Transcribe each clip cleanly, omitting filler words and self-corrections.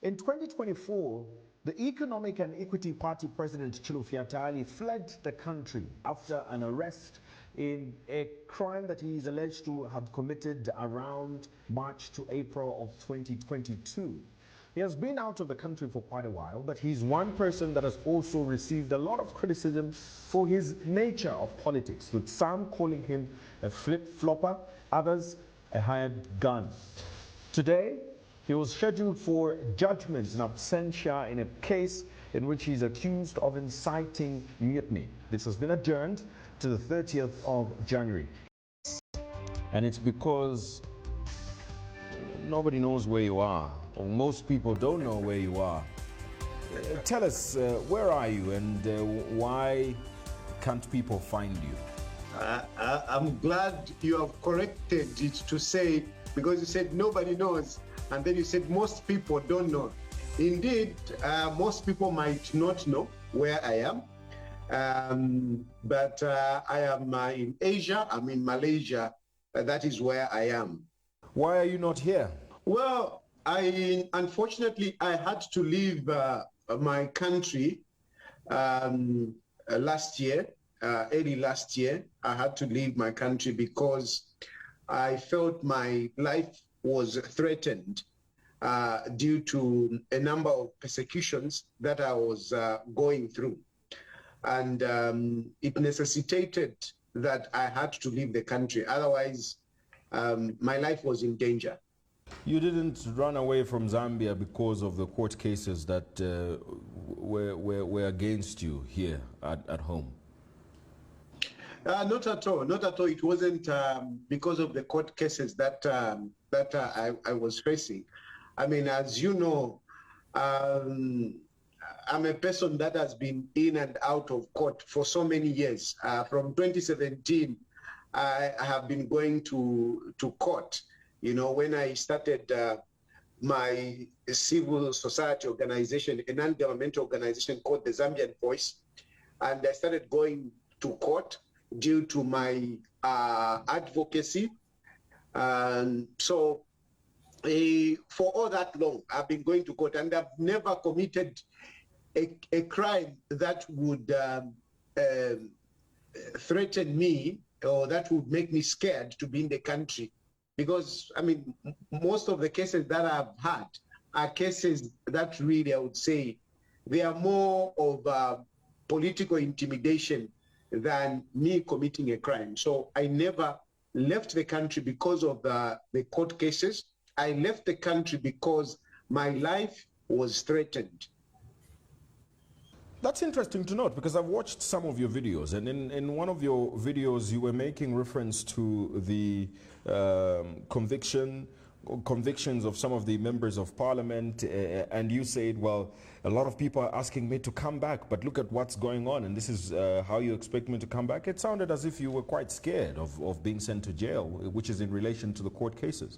In 2024, the Economic and Equity Party President Chilufya Tayali fled the country after an arrest in a crime that he is alleged to have committed around March to April of 2022. He has been out of the country for quite a while, but he's one person that has also received a lot of criticism for his nature of politics, with some calling him a flip-flopper, others a hired gun. Today, he was scheduled for judgment in absentia in a case in which he's accused of inciting mutiny. This has been adjourned to the 30th of January. And it's because nobody knows where you are, or most people don't know where you are. Tell us, where are you, and why can't people find you? I'm glad you have corrected it to say, because you said nobody knows, and then you said most people don't know. Indeed, most people might not know where I am, but I am in Asia, I'm in Malaysia, that is where I am. Why are you not here? Well, unfortunately, I had to leave my country last year, early last year. I had to leave my country because I felt my life was threatened due to a number of persecutions that I was going through. And it necessitated that I had to leave the country. Otherwise, my life was in danger. You didn't run away from Zambia because of the court cases that were against you here at home? Not at all. Not at all. It wasn't because of the court cases that I was facing. I mean, as you know, I'm a person that has been in and out of court for so many years. From 2017, I have been going to court. You know, when I started my civil society organization, a non-governmental organization called the Zambian Voice, and I started going to court due to my advocacy. And so for all that long, I've been going to court, and I've never committed a crime that would threaten me or that would make me scared to be in the country. Because, I mean, most of the cases that I've had are cases that really, I would say, they are more of political intimidation than me committing a crime. So I never left the country because of the court cases. I left the country because my life was threatened. That's interesting to note, because I've watched some of your videos, and in one of your videos you were making reference to the convictions of some of the members of parliament, and you said, well, a lot of people are asking me to come back, but look at what's going on, and this is how you expect me to come back. It sounded as if you were quite scared of being sent to jail, which is in relation to the court cases.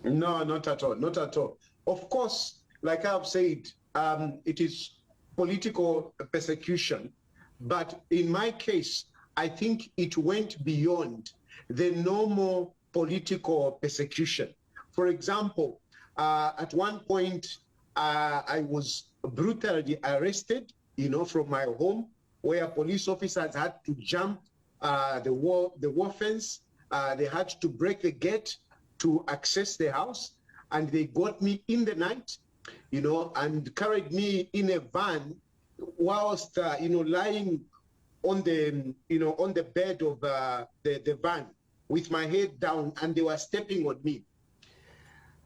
No, not at all, not at all. Of course, like I've said, it is political persecution, but in my case, I think it went beyond the normal political persecution. For example, at one point, I was brutally arrested, you know, from my home, where police officers had to jump the wall fence. They had to break the gate to access the house, and they got me in the night, you know, and carried me in a van whilst, you know, lying on the, you know, on the bed of the van with my head down, and they were stepping on me.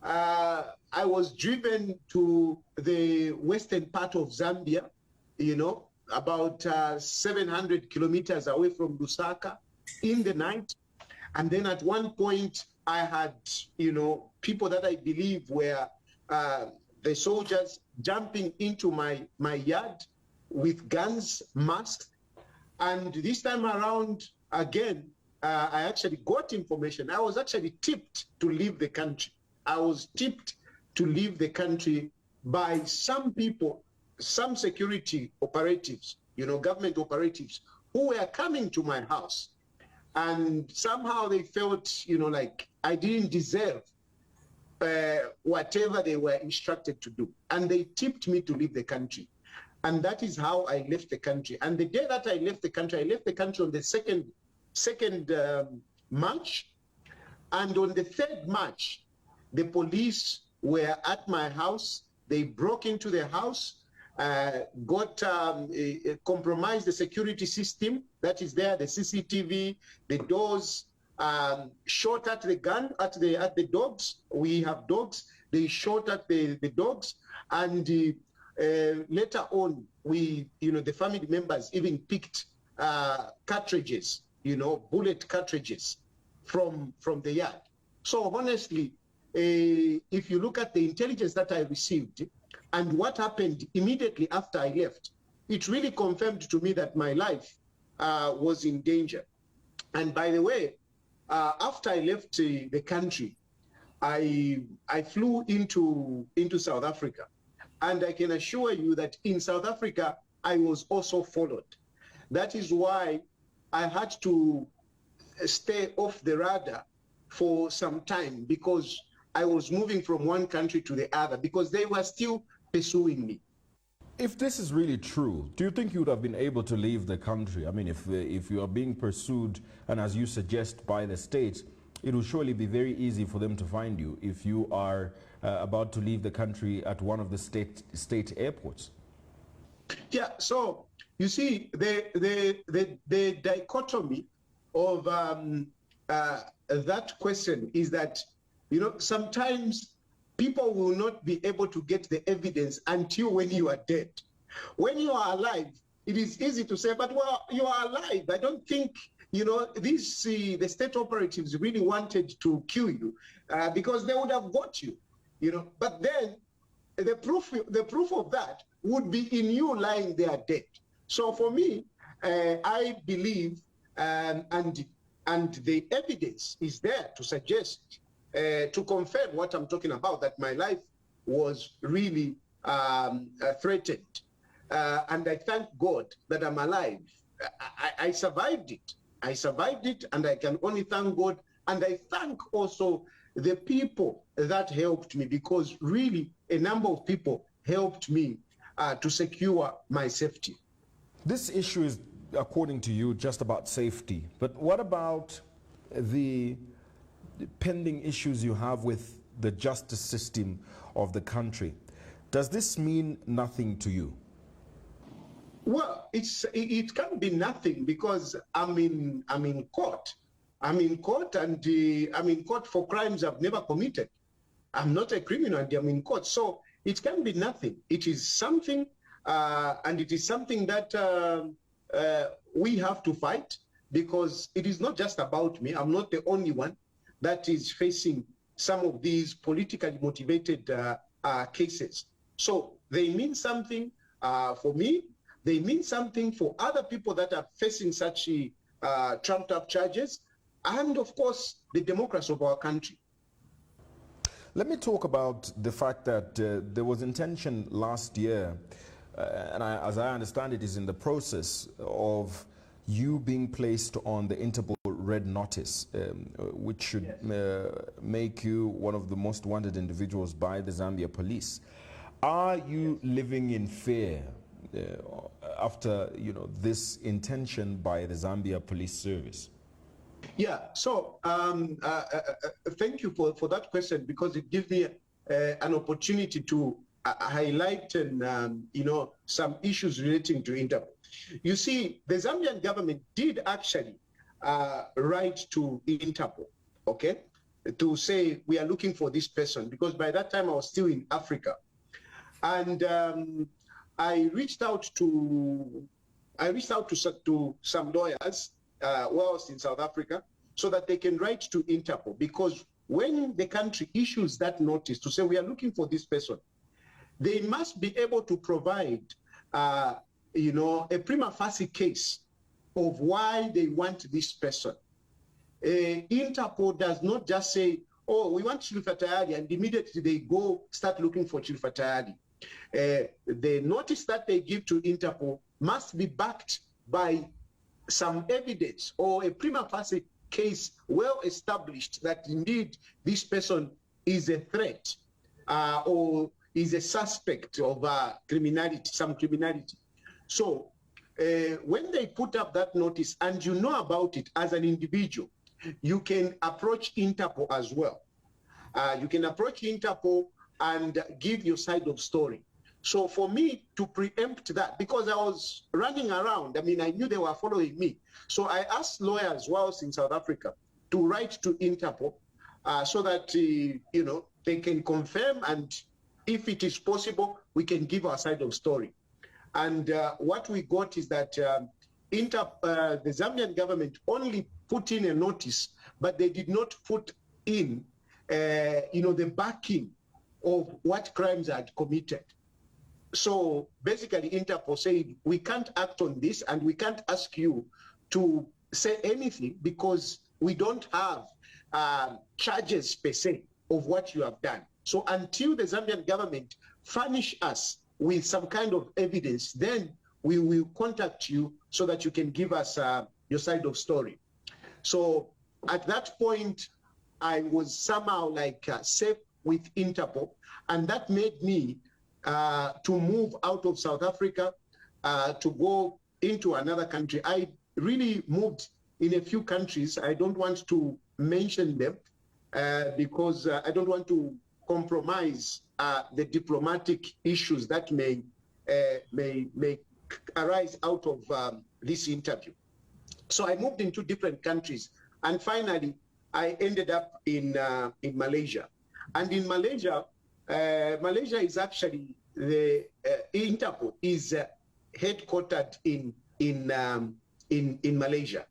I was driven to the western part of Zambia, you know, about 700 kilometers away from Lusaka in the night. And then at one point, I had, you know, people that I believe were the soldiers jumping into my yard with guns, masks. And this time around, again, I actually got information. I was actually tipped to leave the country. I was tipped to leave the country by some people, some security operatives, you know, government operatives, who were coming to my house. And somehow they felt, you know, like I didn't deserve whatever they were instructed to do. And they tipped me to leave the country. And that is how I left the country. And the day that I left the country on the 2nd March. And on the 3rd March, the police were at my house. They broke into the house, compromised the security system that is there, the CCTV, the doors, shot at the dogs. We have dogs. They shot at the dogs, and later on, the family members even picked cartridges, bullet cartridges from the yard. So honestly, if you look at the intelligence that I received and what happened immediately after I left, it really confirmed to me that my life was in danger. And by the way, after I left the country, I flew into South Africa. And I can assure you that in South Africa, I was also followed. That is why I had to stay off the radar for some time, because I was moving from one country to the other, because they were still pursuing me. If this is really true, do you think you would have been able to leave the country? I mean, if you are being pursued, and as you suggest, by the state, it will surely be very easy for them to find you if you are about to leave the country at one of the state airports. Yeah, so you see, the dichotomy of that question is that, sometimes people will not be able to get the evidence until when you are dead. When you are alive, it is easy to say, but well, you are alive. I don't think, the state operatives really wanted to kill you because they would have got you, But then the proof of that would be in you lying there dead. So for me, I believe, and the evidence is there to suggest, to confirm what I'm talking about, that my life was really threatened. And I thank God that I'm alive. I survived it. And I can only thank God. And I thank also the people that helped me, because really a number of people helped me to secure my safety. This issue is, according to you, just about safety. But what about the pending issues you have with the justice system of the country? Does this mean nothing to you? Well, it can't be nothing, because I'm in court. I'm in court, and I'm in court for crimes I've never committed. I'm not a criminal, and I'm in court. So it can be nothing. It is something, and it is something that we have to fight, because it is not just about me. I'm not the only one that is facing some of these politically motivated cases. So they mean something for me. They mean something for other people that are facing such trumped up charges, and of course, the democracy of our country. Let me talk about the fact that there was intention last year, and as I understand it, is in the process of you being placed on the Interpol Red Notice, which should make you one of the most wanted individuals by the Zambia police. Are you living in fear after this intention by the Zambia Police Service? Yeah, so thank you for that question, because it gives me an opportunity to highlight and some issues relating to Interpol. You see, the Zambian government did actually write to Interpol, okay, to say we are looking for this person, because by that time I was still in Africa, and I reached out to some lawyers whilst in South Africa, so that they can write to Interpol, because when the country issues that notice to say we are looking for this person, they must be able to provide a prima facie case of why they want this person. Interpol does not just say, oh, we want Chilufya Tayali, and immediately they go start looking for Chilufya Tayali. The notice that they give to Interpol must be backed by some evidence or a prima facie case well established that indeed this person is a threat or is a suspect of criminality, some criminality. So when they put up that notice and you know about it as an individual, you can approach Interpol as well. You can approach Interpol and give your side of story. So for me to preempt that, because I was running around, I mean, I knew they were following me. So I asked lawyers whilst in South Africa to write to Interpol so that, you know, they can confirm, and if it is possible, we can give our side of story. And what we got is that the Zambian government only put in a notice, but they did not put in, you know, the backing of what crimes are committed. So basically, Interpol said, we can't act on this and we can't ask you to say anything because we don't have charges per se of what you have done. So until the Zambian government furnish us with some kind of evidence, then we will contact you so that you can give us your side of story. So at that point, I was somehow like safe with Interpol, and that made me to move out of South Africa to go into another country. I really moved in a few countries. I don't want to mention them because I don't want to compromise the diplomatic issues that may arise out of this interview. So I moved into different countries, and finally I ended up in Malaysia. And in Malaysia, Malaysia is actually the Interpol is headquartered in Malaysia.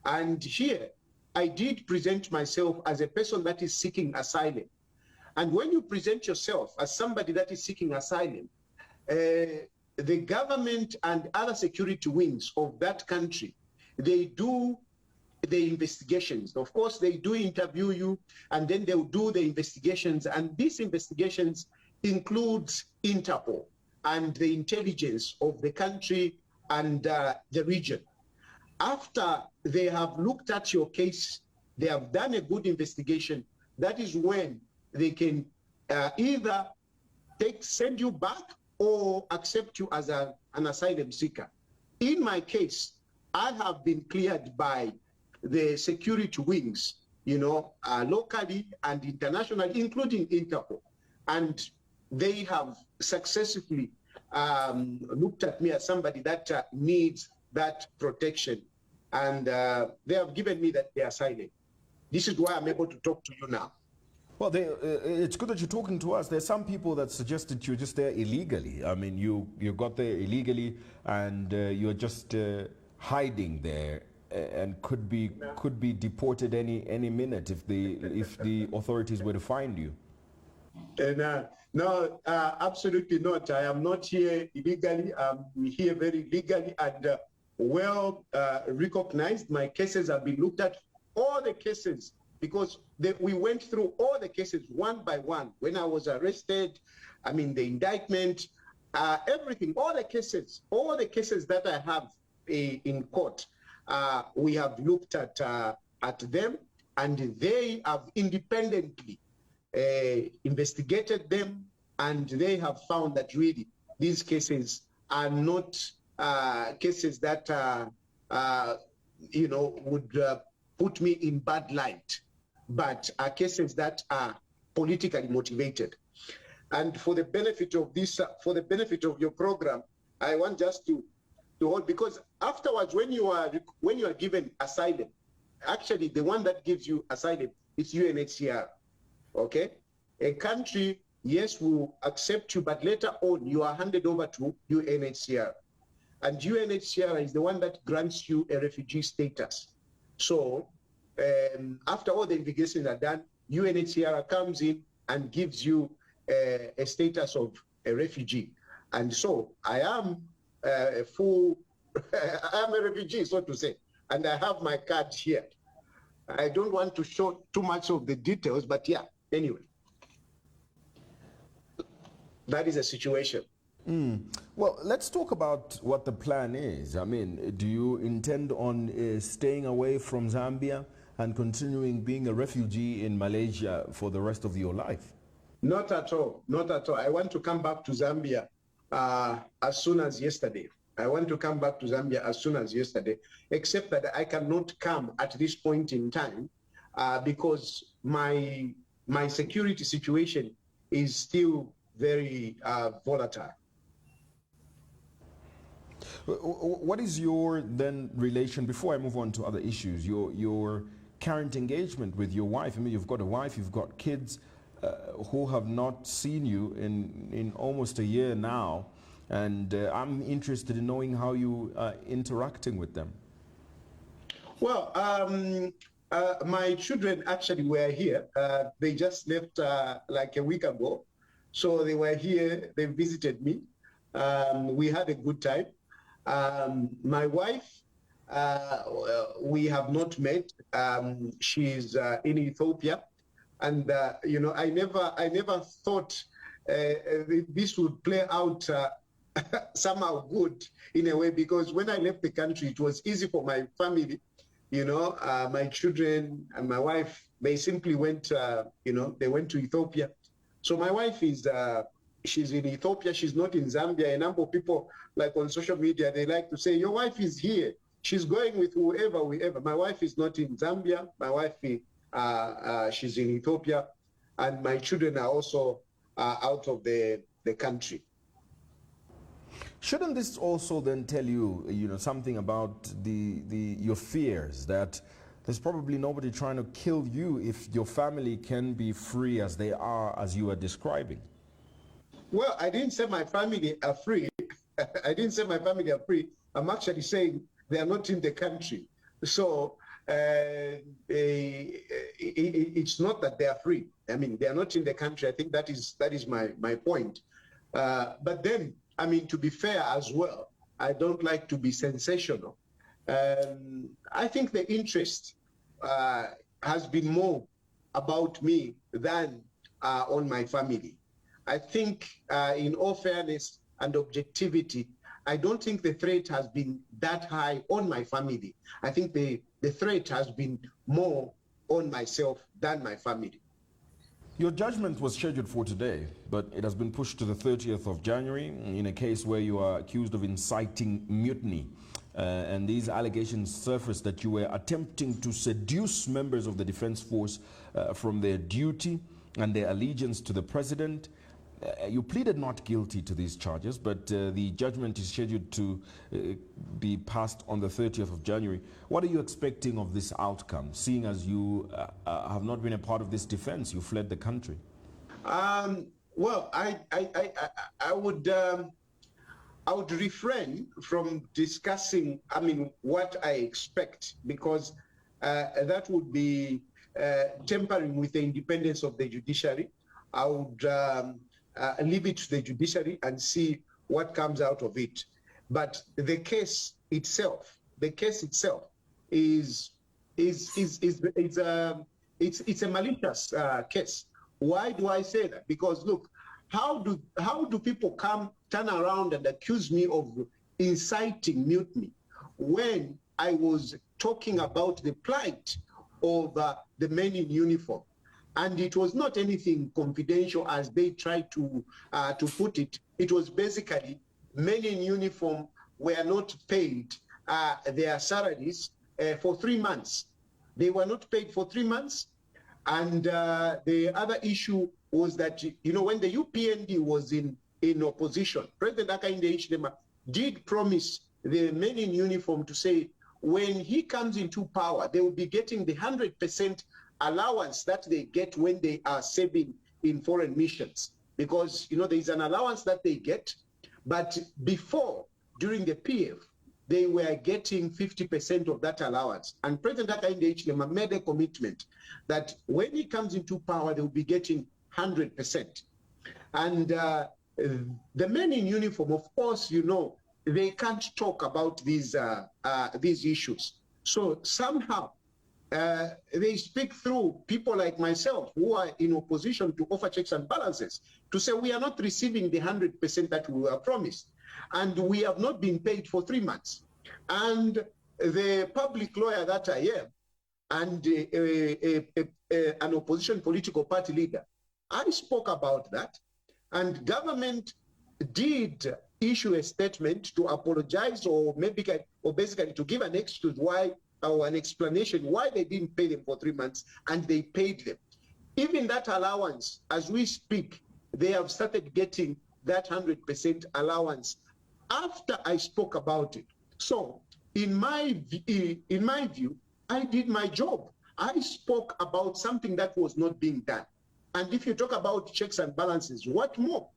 And here I did present myself as a person that is seeking asylum. And when you present yourself as somebody that is seeking asylum, the government and other security wings of that country, they do the investigations. Of course, they do interview you, and then they'll do the investigations. And these investigations includes Interpol and the intelligence of the country and the region. After they have looked at your case, they have done a good investigation, that is when they can either send you back or accept you as an asylum seeker. In my case, I have been cleared by the security wings, you know, locally and internationally, including Interpol. And they have successfully looked at me as somebody that needs that protection. And they have given me the asylum. This is why I'm able to talk to you now. Well, it's good that you're talking to us. There's some people that suggested you're just there illegally. I mean, you got there illegally, and you're just hiding there, and could be deported any minute if the authorities were to find you. No, absolutely not. I am not here illegally. I'm here very legally and well recognized. My cases have been looked at, all the cases, because we went through all the cases one by one. When I was arrested, I mean, the indictment, everything, all the cases that I have in court, we have looked at them, and they have independently investigated them, and they have found that really these cases are not cases that you know, would put me in bad light, but are cases that are politically motivated. And for the benefit of this, for the benefit of your program, I want just to hold, because afterwards, when you are given asylum, actually the one that gives you asylum is UNHCR. Okay, a country, yes, will accept you, but later on you are handed over to UNHCR, and UNHCR is the one that grants you a refugee status. So after all the investigations are done, UNHCR comes in and gives you a status of a refugee. And so I am a full, I am a refugee, so to say, and I have my card here. I don't want to show too much of the details, but yeah, anyway, that is a situation. Well, let's talk about what the plan is. I mean, do you intend on staying away from Zambia and continuing being a refugee in Malaysia for the rest of your life? Not at all. Not at all. I want to come back to Zambia as soon as yesterday. I want to come back to Zambia as soon as yesterday, except that I cannot come at this point in time because my security situation is still very volatile. What is your then relation, before I move on to other issues, your current engagement with your wife? I mean, you've got a wife, you've got kids who have not seen you in almost a year now, and I'm interested in knowing how you are interacting with them. Well, my children actually were here. They just left like a week ago. So they were here, they visited me. We had a good time. My wife, we have not met. She's in Ethiopia. And, you know, I never thought this would play out somehow good in a way, because when I left the country, it was easy for my family. You know, my children and my wife, they simply went, you know, they went to Ethiopia. So my wife is, she's in Ethiopia, she's not in Zambia. A number of people, like on social media, they like to say, your wife is here. She's going with whoever. My wife is not in Zambia. My wife, she's in Ethiopia. And my children are also out of the country. Shouldn't this also then tell you, you know, something about your fears that there's probably nobody trying to kill you if your family can be free as they are, as you are describing? Well, I didn't say my family are free. I didn't say my family are free. I'm actually saying they are not in the country. So it's not that they are free. I mean, they are not in the country. I think that is my point. But then, I mean, to be fair as well, I don't like to be sensational. I think the interest has been more about me than on my family. I think in all fairness and objectivity, I don't think the threat has been that high on my family. I think the threat has been more on myself than my family. Your judgment was scheduled for today, but it has been pushed to the 30th of January in a case where you are accused of inciting mutiny. And these allegations surfaced that you were attempting to seduce members of the defense force from their duty and their allegiance to the president. You pleaded not guilty to these charges, but the judgment is scheduled to be passed on the 30th of January. What are you expecting of this outcome, seeing as you have not been a part of this defense? You fled the country. Well, I would refrain from discussing, I mean, what I expect, because that would be tampering with the independence of the judiciary. I would leave it to the judiciary and see what comes out of it. But the case itself is a malicious case. Why do I say that? Because look, how do people turn around and accuse me of inciting mutiny when I was talking about the plight of the men in uniform? And it was not anything confidential as they tried to put it. It was basically men in uniform were not paid their salaries for 3 months. They were not paid for 3 months. And the other issue was that, you know, when the UPND was in opposition, President Hakainde Hichilema did promise the men in uniform to say, when he comes into power, they will be getting the 100% allowance that they get when they are serving in foreign missions. Because, you know, there is an allowance that they get, but before, during the PF, they were getting 50% of that allowance. And President Hakainde Hichilema made a commitment that when he comes into power, they will be getting 100%. And the men in uniform, of course, you know, they can't talk about these issues. So somehow, they speak through people like myself who are in opposition to offer checks and balances to say we are not receiving the 100% that we were promised, and we have not been paid for 3 months. And the public lawyer that I am, and an opposition political party leader. I spoke about that, and government did issue a statement to apologize or basically to give an excuse why, or an explanation why they didn't pay them for 3 months, and they paid them. Even that allowance, as we speak, they have started getting that 100% allowance after I spoke about it. So in my view, I did my job. I spoke about something that was not being done. And if you talk about checks and balances, what more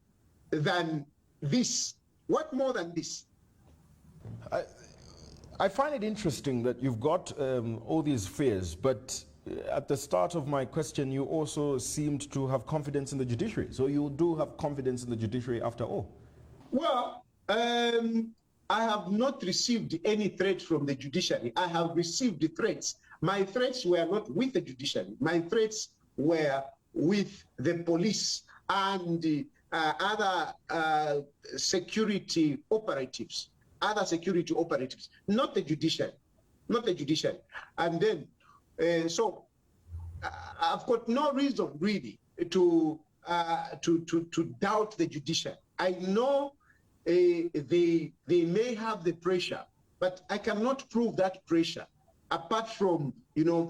than this? What more than this? I find it interesting that you've got all these fears, but at the start of my question, you also seemed to have confidence in the judiciary. So you do have confidence in the judiciary after all. Well, I have not received any threat from the judiciary. I have received the threats. My threats were not with the judiciary. My threats were with the police and the other security operatives, not the judiciary, And then, so I've got no reason really to doubt the judiciary. I know they may have the pressure, but I cannot prove that pressure apart from,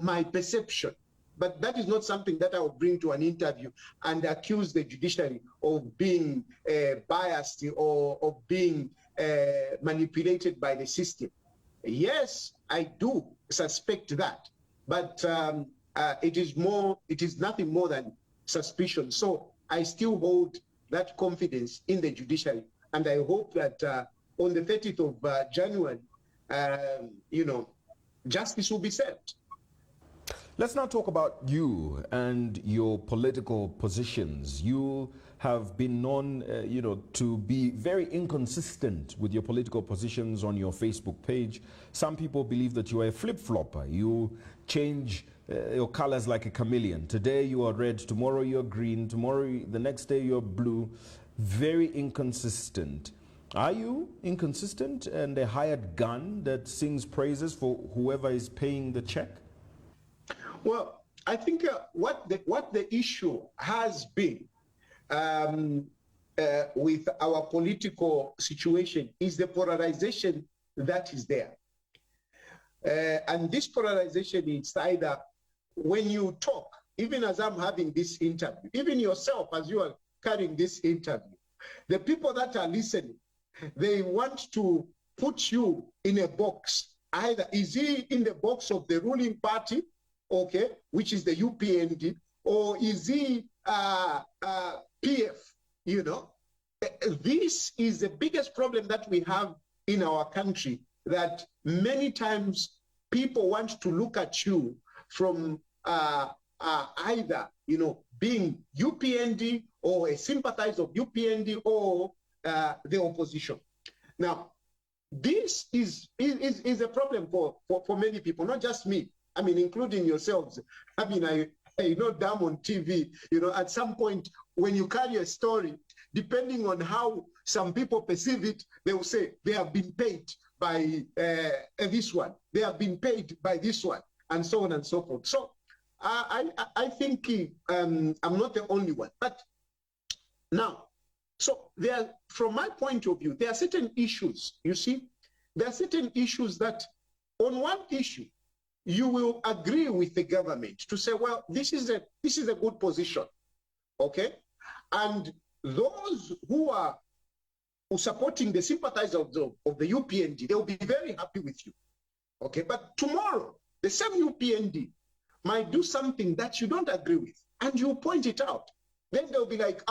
my perception. But that is not something that I will bring to an interview and accuse the judiciary of being biased or of being manipulated by the system. Yes, I do suspect that, but it is nothing more than suspicion. So I still hold that confidence in the judiciary, and I hope that on the 30th of January, justice will be served. Let's now talk about you and your political positions. You have been known, to be very inconsistent with your political positions on your Facebook page. Some people believe that you are a flip-flopper. You change your colors like a chameleon. Today you are red, tomorrow you're green, the next day you're blue. Very inconsistent. Are you inconsistent and a hired gun that sings praises for whoever is paying the check? Well, I think what the issue has been with our political situation is the polarization that is there. And this polarization is either when you talk, even as I'm having this interview, even yourself as you are carrying this interview, the people that are listening, they want to put you in a box. Either is he in the box of the ruling party, okay, which is the UPND, or is he PF, This is the biggest problem that we have in our country, that many times people want to look at you from either, being UPND or a sympathizer of UPND or the opposition. Now, this is a problem for many people, not just me. I mean, including yourselves. I mean, I damn on TV, at some point when you carry a story, depending on how some people perceive it, they will say they have been paid by this one, they have been paid by this one, and so on and so forth. So I think I'm not the only one. But now, so from my point of view, there are certain issues, you see, there are certain issues that on one issue, you will agree with the government to say, well, this is a good position, okay? And those who are supporting the sympathizers of the UPND, they will be very happy with you, okay? But tomorrow, the same UPND might do something that you don't agree with, and you point it out. Then they'll be like,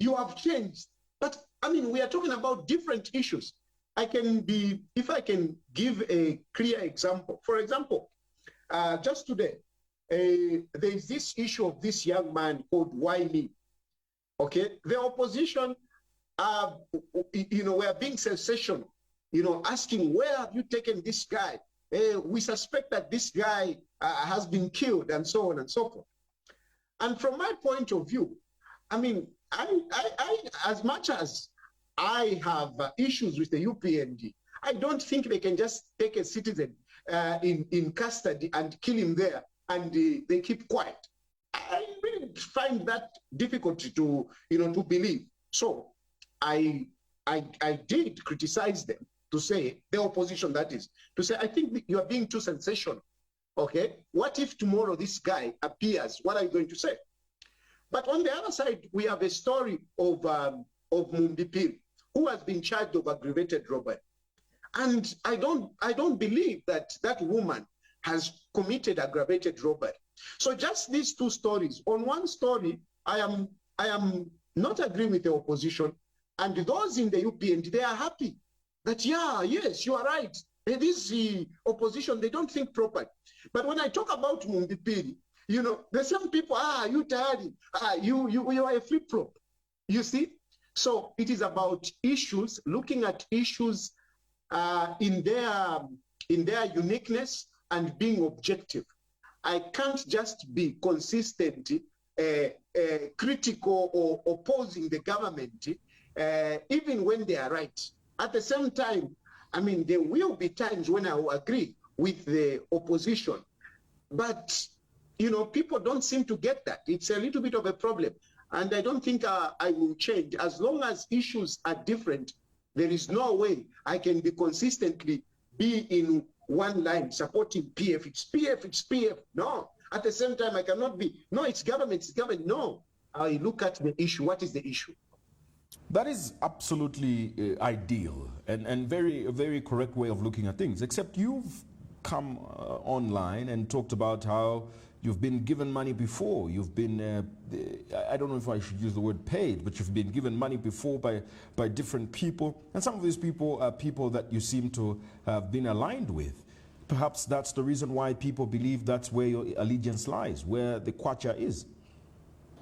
you have changed. But I mean, we are talking about different issues. If I can give a clear example. For example, just today, there's this issue of this young man called Wiley. Okay, the opposition, were being sensational, asking, where have you taken this guy? We suspect that this guy has been killed, and so on and so forth. And from my point of view, I mean, I as much as I have issues with the UPND, I don't think they can just take a citizen in custody and kill him there, and they keep quiet. I really find that difficult to, to believe. So I did criticize them, to say, the opposition that is, to say, I think you are being too sensational. Okay, what if tomorrow this guy appears? What are you going to say? But on the other side, we have a story of Mumbipiri, who has been charged of aggravated robbery. And I don't believe that that woman has committed aggravated robbery. So just these two stories. On one story, I am not agreeing with the opposition, and those in the UPND, they are happy that, yeah, yes, you are right. This opposition, they don't think properly. But when I talk about Mumbipiri, there's some people, you Tayali, you are a flip-flop. You see? So it is about issues, looking at issues in their uniqueness and being objective. I can't just be consistent, critical or opposing the government, even when they are right. At the same time, I mean, there will be times when I will agree with the opposition, but people don't seem to get that. It's a little bit of a problem, and I don't think I will change. As long as issues are different, there is no way I can be consistently be in one line supporting PF. It's PF, it's PF. No. At the same time, I cannot be, no, it's government, it's government. No. I look at the issue. What is the issue? That is absolutely ideal and a very correct way of looking at things, except you've come online and talked about how you've been given money before. You've been, I don't know if I should use the word paid, but you've been given money before by different people. And some of these people are people that you seem to have been aligned with. Perhaps that's the reason why people believe that's where your allegiance lies, where the kwacha is.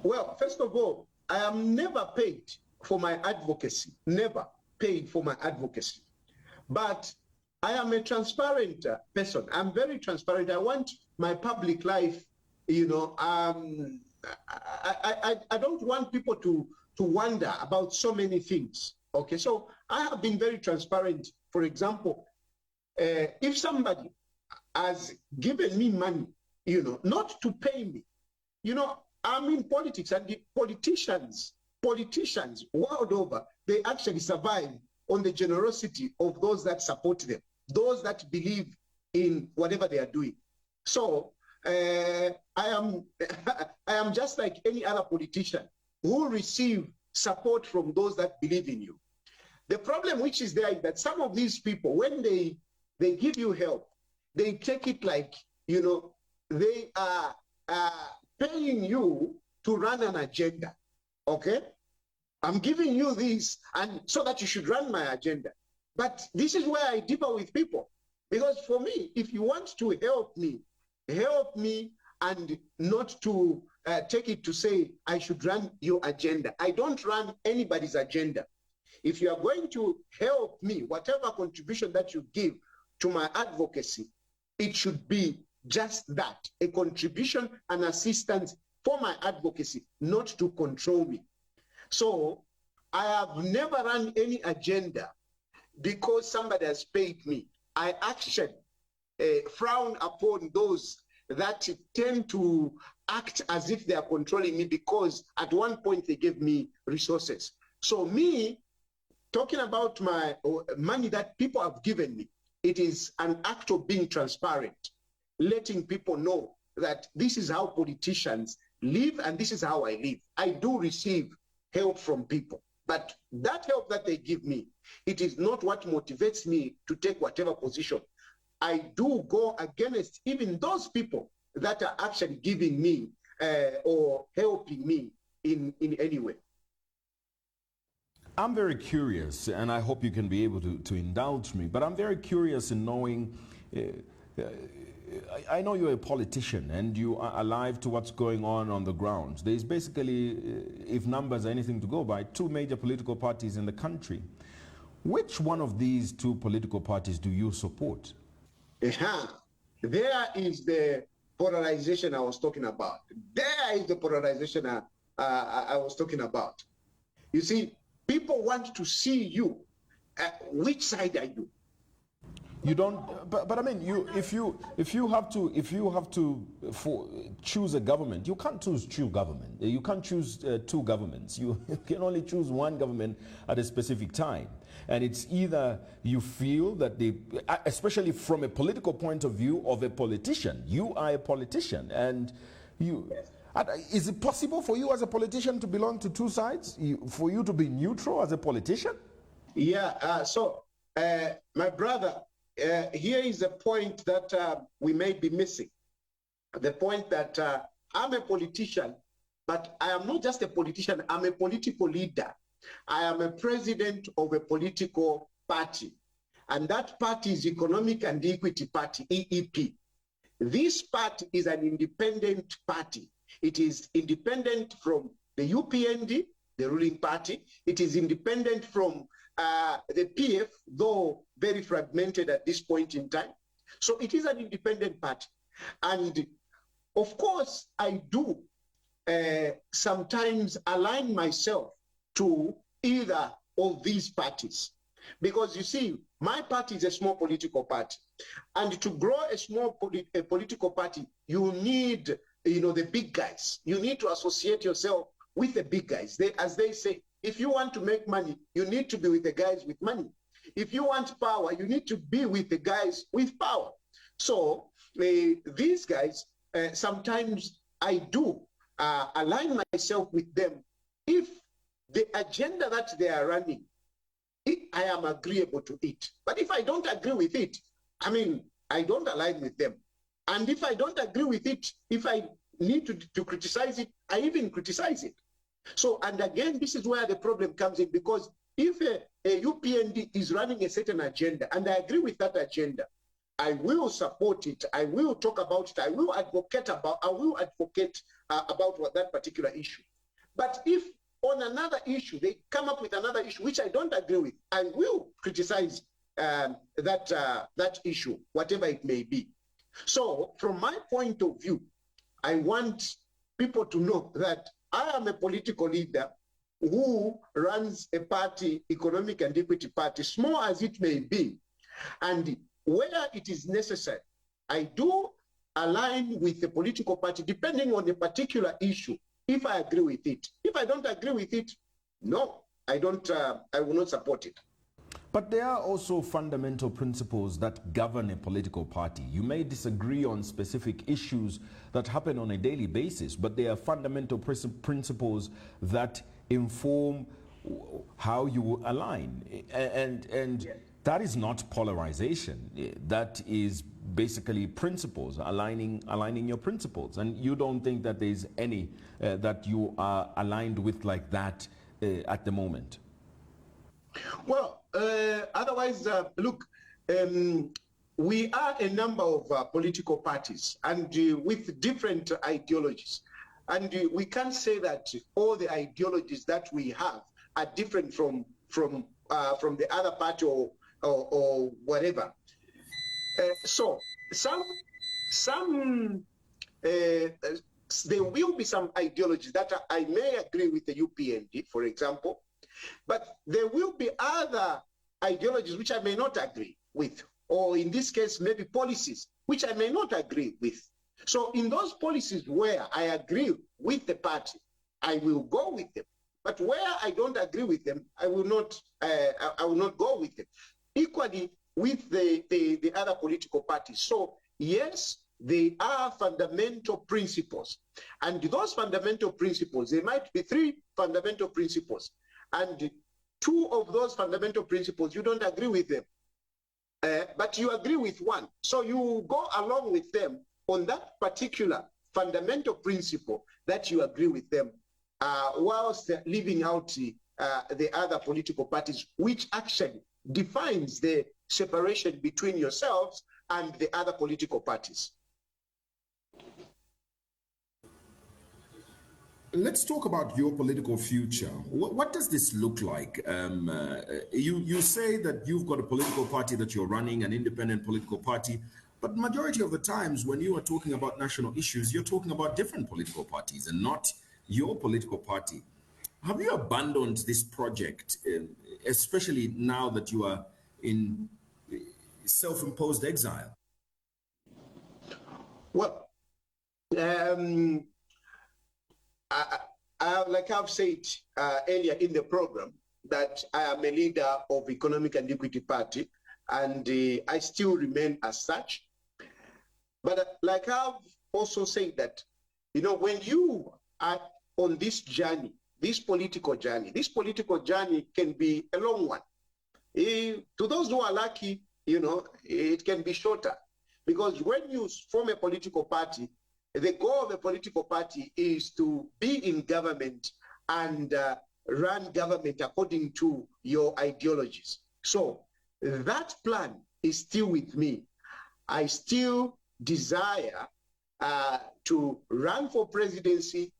Well, first of all, I am never paid for my advocacy, never paid for my advocacy. But I am a transparent person. I'm very transparent. I want my public life, I don't want people to wonder about so many things. Okay, so I have been very transparent. For example, if somebody has given me money, not to pay me, I'm in politics, and the politicians world over, they actually survive on the generosity of those that support them, those that believe in whatever they are doing. So I am just like any other politician who receive support from those that believe in you. The problem which is there is that some of these people, when they give you help, they take it like, they are paying you to run an agenda. Okay? I'm giving you this and so that you should run my agenda. But this is where I differ with people. Because for me, if you want to help me and not to take it to say I should run your agenda. I don't run anybody's agenda. If you are going to help me, whatever contribution that you give to my advocacy, it should be just that, a contribution and assistance for my advocacy, not to control me. So I have never run any agenda because somebody has paid me. I actually frown upon those that tend to act as if they are controlling me because at one point they gave me resources. So me, talking about my money that people have given me, it is an act of being transparent, letting people know that this is how politicians live and this is how I live. I do receive help from people, but that help that they give me, it is not what motivates me to take whatever position. I do go against even those people that are actually giving me or helping me in any way. I'm very curious, and I hope you can be able to indulge me, but I'm very curious in knowing, I know you're a politician and you are alive to what's going on the ground. There's basically, if numbers are anything to go by, two major political parties in the country. Which one of these two political parties do you support? There is the polarization I was talking about. There is the polarization I was talking about. You see, people want to see you. Which side are you? You don't, but I mean, if you have to choose a government, you can't choose two government. You can't choose two governments. You can only choose one government at a specific time. And it's either you feel that especially from a political point of view of a politician, you are a politician, and you. Is it possible for you as a politician to belong to two sides? For you to be neutral as a politician? Yeah. My brother. Here is a point that we may be missing. The point that I'm a politician, but I am not just a politician, I'm a political leader. I am a president of a political party. And that party is Economic and Equity Party, EEP. This party is an independent party. It is independent from the UPND, the ruling party. It is independent from the PF, though very fragmented at this point in time. So it is an independent party. And of course, I do sometimes align myself to either of these parties. Because you see, my party is a small political party. And to grow a small political party, you need, the big guys. You need to associate yourself with the big guys. As they say, if you want to make money, you need to be with the guys with money. If you want power, you need to be with the guys with power. So these guys, sometimes I do align myself with them if the agenda that they are running, I am agreeable to it. But if I don't agree with it, I don't align with them. And if I don't agree with it, if I need to criticize it, I even criticize it. So, and again, this is where the problem comes in, because if a UPND is running a certain agenda, and I agree with that agenda, I will support it, I will talk about it, I will advocate about that particular issue. But if on another issue, they come up with another issue which I don't agree with, I will criticize that issue, whatever it may be. So from my point of view, I want people to know that I am a political leader who runs a party, Economic and Equity Party, small as it may be. And where it is necessary, I do align with the political party depending on a particular issue, if I agree with it. If I don't agree with it, no, I will not support it. But there are also fundamental principles that govern a political party. You may disagree on specific issues that happen on a daily basis, but there are fundamental principles that inform how you align. And yes, that is not polarization. That is basically principles, aligning your principles. And you don't think that there's any that you are aligned with like that at the moment? Well, otherwise, look, we are a number of political parties and with different ideologies. And we can't say that all the ideologies that we have are different from the other party or whatever. So there will be some ideologies that I may agree with the UPND, for example, but there will be other ideologies which I may not agree with, or in this case, maybe policies which I may not agree with. So in those policies where I agree with the party, I will go with them. But where I don't agree with them, I will not go with them. Equally with the other political parties. So yes, they are fundamental principles. And those fundamental principles, there might be 3 fundamental principles. And 2 of those fundamental principles, you don't agree with them. But you agree with one. So you go along with them on that particular fundamental principle that you agree with them, whilst leaving out the other political parties, which actually defines the separation between yourselves and the other political parties. Let's talk about your political future. What does this look like? You say that you've got a political party that you're running, an independent political party, but majority of the times when you are talking about national issues, you're talking about different political parties and not your political party. Have you abandoned this project, especially now that you are in self-imposed exile? Well, like I've said earlier in the program, that I am a leader of Economic and Equity Party, and I still remain as such. But like I've also said that, you know, when you are on this journey, this political journey can be a long one. To those who are lucky, you know, it can be shorter. Because when you form a political party, the goal of a political party is to be in government and run government according to your ideologies. So that plan is still with me. I still desire to run for presidency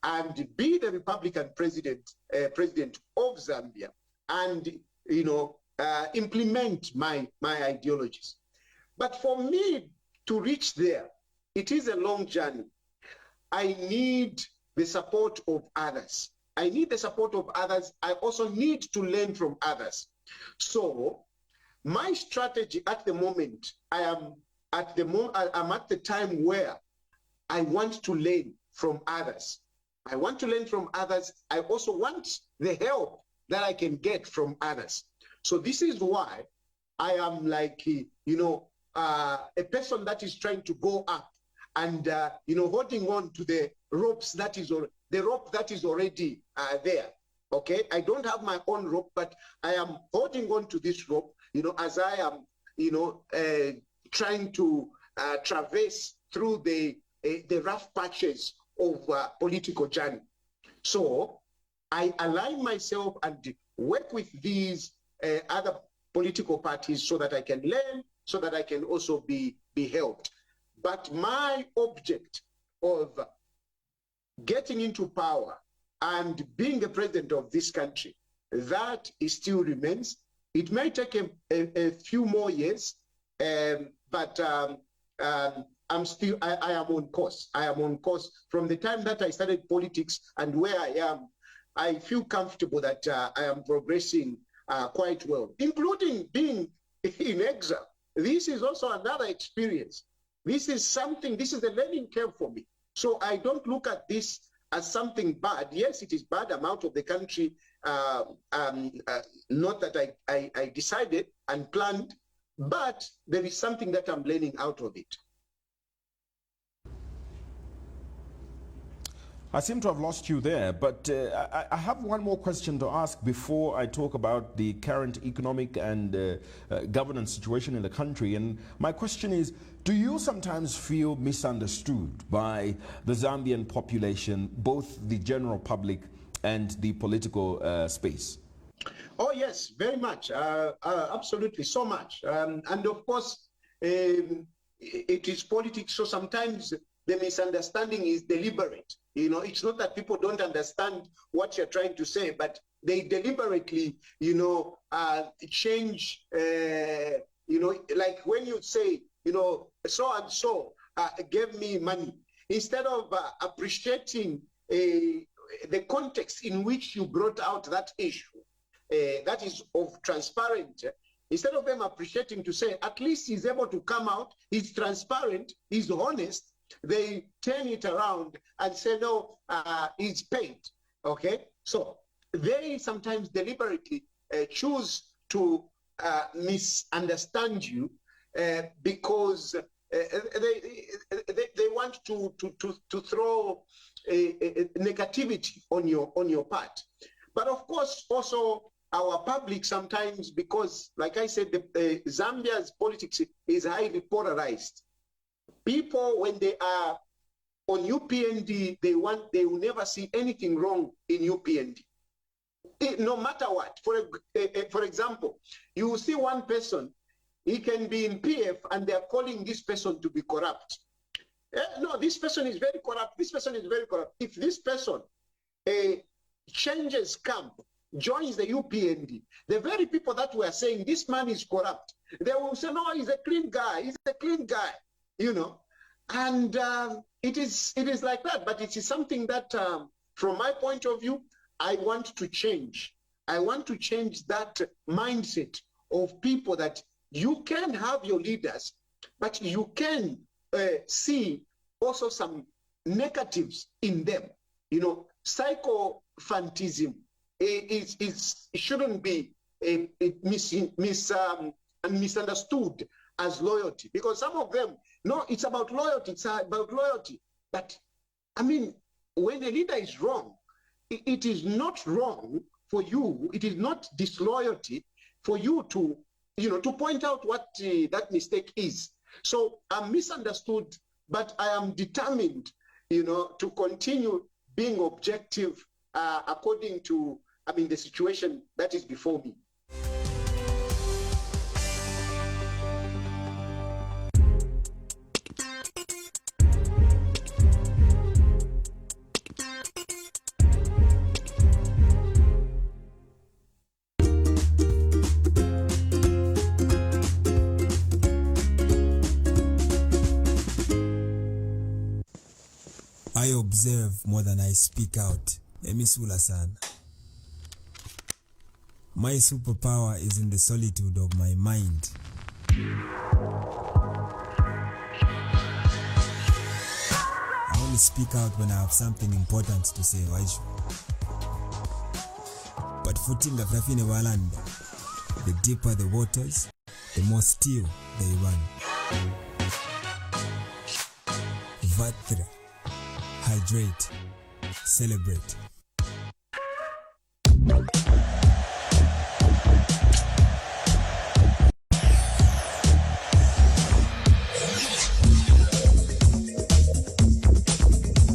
and be the Republican president of Zambia, and you know, implement my ideologies. But for me to reach there, it is a long journey. I need the support of others. I need the support of others. I also need to learn from others. So my strategy at the moment, I'm at the time where I want to learn from others. I want to learn from others. I also want the help that I can get from others. So this is why I am like, you know, a person that is trying to go up and, you know, holding on to the ropes that is, the rope that is already there. Okay, I don't have my own rope, but I am holding on to this rope, you know, as I am, you know, trying to traverse through the rough patches of political journey. So I align myself and work with these other political parties so that I can learn, so that I can also be helped. But my object of getting into power and being the president of this country, that still remains. It may take a few more years, but I'm still, I am on course. I am on course. From the time that I started politics and where I am, I feel comfortable that I am progressing quite well, including being in exile. This is also another experience. This is something, this is a learning curve for me. So I don't look at this as something bad. Yes, it is bad. I'm out of the country. Not that I decided and planned, but there is something that I'm learning out of it. I seem to have lost you there, but I have one more question to ask before I talk about the current economic and governance situation in the country. And my question is, do you sometimes feel misunderstood by the Zambian population, both the general public and the political space? Oh, yes, very much. Absolutely, so much. And of course, it is politics, so sometimes the misunderstanding is deliberate. You know, it's not that people don't understand what you're trying to say, but they deliberately, you know, change, you know, like when you say, you know, so-and-so gave me money, instead of appreciating the context in which you brought out that issue, that is of transparent, instead of them appreciating to say, at least he's able to come out, he's transparent, he's honest, they turn it around and say, no, he's paid, okay? So they sometimes deliberately choose to misunderstand you because they want to throw a negativity on your part. But of course, also our public sometimes, because like I said, Zambia's politics is highly polarized. People, when they are on UPND, they will never see anything wrong in UPND, no matter what. For example, you will see one person, he can be in PF and they're calling this person to be corrupt. No, this person is very corrupt. This person is very corrupt. If this person changes camp, joins the UPND, the very people that were saying this man is corrupt, they will say, no, he's a clean guy. He's a clean guy. You know, and it is like that. But it is something that, from my point of view, I want to change. I want to change that mindset of people that you can have your leaders, but you can see also some negatives in them. You know, psychophantism shouldn't be misunderstood as loyalty, because some of them, no, it's about loyalty, But I mean, when a leader is wrong, it is not wrong for you, it is not disloyalty for you to, you know, to point out what that mistake is. So I'm misunderstood, but I am determined, you know, to continue being objective according to, I mean, the situation that is before me. I observe more than I speak out. Emisula-san. My superpower is in the solitude of my mind. I only speak out when I have something important to say, Waishu. But footing of Rafine Walanda, the deeper the waters, the more still they run. Vatra. Hydrate. Celebrate.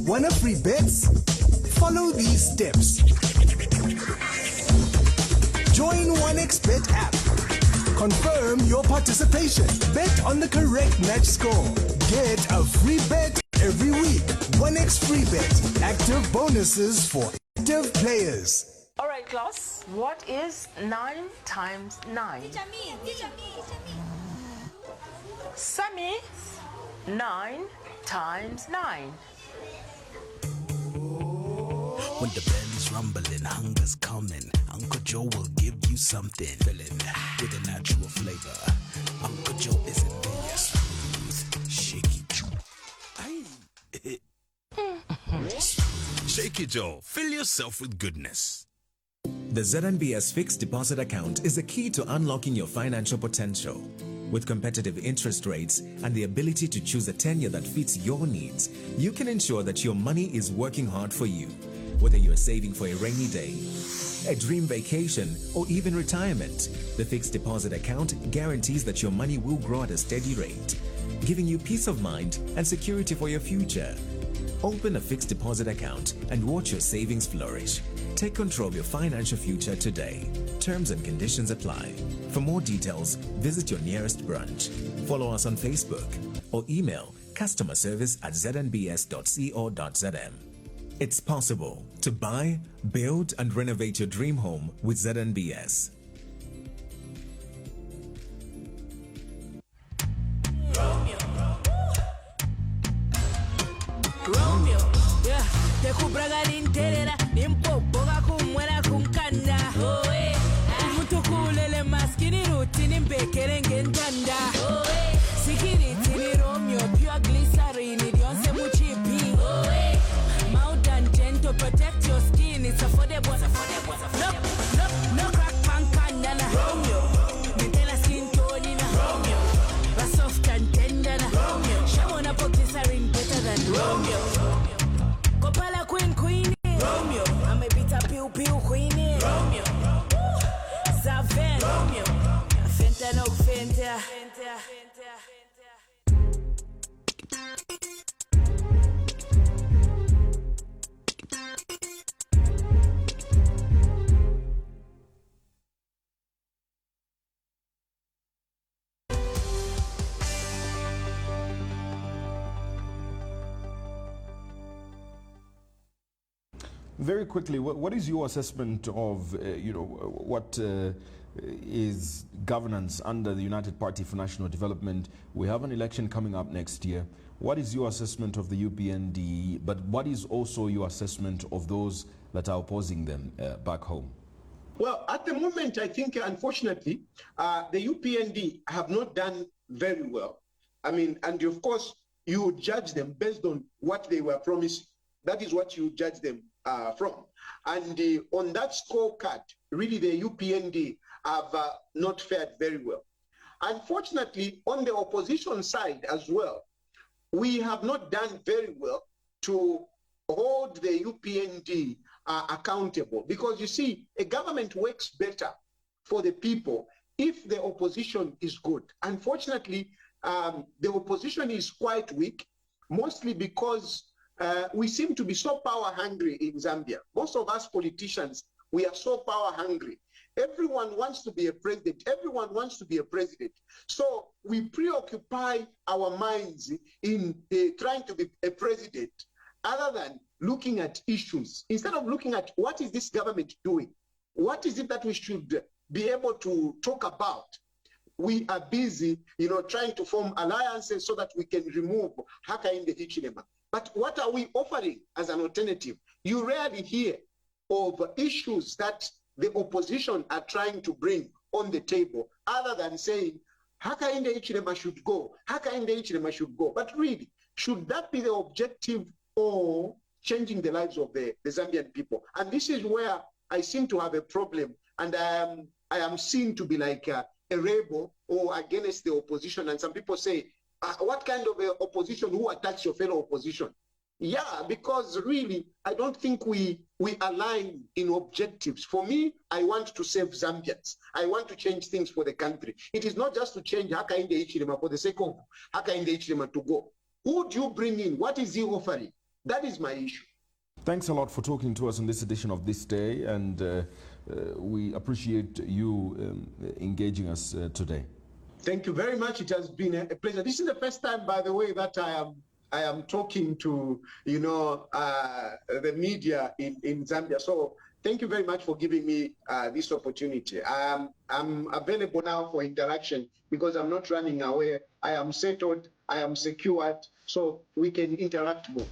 Want free bets? Follow these steps. Join 1xBet app. Confirm your participation. Bet on the correct match score. Get a free bet every week. 1x free bet. Active bonuses for active players. All right, class. What is 9 times 9? Sammy, 9 times 9. When the belly's rumbling, hunger's coming. Uncle Joe will give you something filling with a natural flavor. Uncle Joe is in there, smooth, shaky Joe. Shaky Joe, fill yourself with goodness. The ZNBS fixed deposit account is the key to unlocking your financial potential. With competitive interest rates and the ability to choose a tenure that fits your needs, you can ensure that your money is working hard for you. Whether you're saving for a rainy day, a dream vacation, or even retirement, the fixed deposit account guarantees that your money will grow at a steady rate, giving you peace of mind and security for your future. Open a fixed deposit account and watch your savings flourish. Take control of your financial future today. Terms and conditions apply. For more details, visit your nearest branch. Follow us on Facebook or email customerservice@znbs.co.zm. It's possible to buy, build, and renovate your dream home with ZNBS. Romeo, yeah, te kubraga ninterera, nimpo boga kumwera kunkanda. Oh eh, umutu kulele maskini ruti nimbekere ngendanda. Oh eh, sikiri tini Romeo, pure glycerine, dionse muchipi. Oh eh, mild and gentle, protect your skin, it's affordable. No crack pankanda na Romeo, nitela skin tone na Romeo, but soft and tender na Romeo, shamona po glycerine better than Romeo. Copala queen Romeo, I'm a bit of pew queen Romeo, Zaven Romeo, Fenta no Fenta. Very quickly, what is your assessment of, what is governance under the United Party for National Development? We have an election coming up next year. What is your assessment of the UPND, but what is also your assessment of those that are opposing them back home? Well, at the moment, I think, unfortunately, the UPND have not done very well. I mean, and of course, you judge them based on what they were promising. That is what you judge them from. And on that scorecard, really, the UPND have not fared very well. Unfortunately, on the opposition side as well, we have not done very well to hold the UPND accountable, because you see, a government works better for the people if the opposition is good. Unfortunately, the opposition is quite weak, mostly because we seem to be so power hungry in Zambia. Most of us politicians, we are so power hungry. Everyone wants to be a president. Everyone wants to be a president. So we preoccupy our minds in trying to be a president, other than looking at issues. Instead of looking at what is this government doing, what is it that we should be able to talk about, we are busy, trying to form alliances so that we can remove Hakainde Hichilema. But what are we offering as an alternative? You rarely hear of issues that the opposition are trying to bring on the table, other than saying, Hakainde Hichilema should go, Hakainde Hichilema should go. But really, should that be the objective, or changing the lives of the Zambian people? And this is where I seem to have a problem, and I am seen to be like a rebel or against the opposition. And some people say, what kind of a opposition who attacks your fellow opposition? Yeah, because really, I don't think we align in objectives. For me, I want to save Zambians. I want to change things for the country. It is not just to change Hakainde Hichilema for the sake of Hakainde Hichilema to go. Who do you bring in? What is he offering? That is my issue. Thanks a lot for talking to us on this edition of This Day, and we appreciate you engaging us today. Thank you very much. It has been a pleasure. This is the first time, by the way, that I am talking to, the media in Zambia. So thank you very much for giving me this opportunity. I'm available now for interaction, because I'm not running away. I am settled, I am secured, so we can interact more.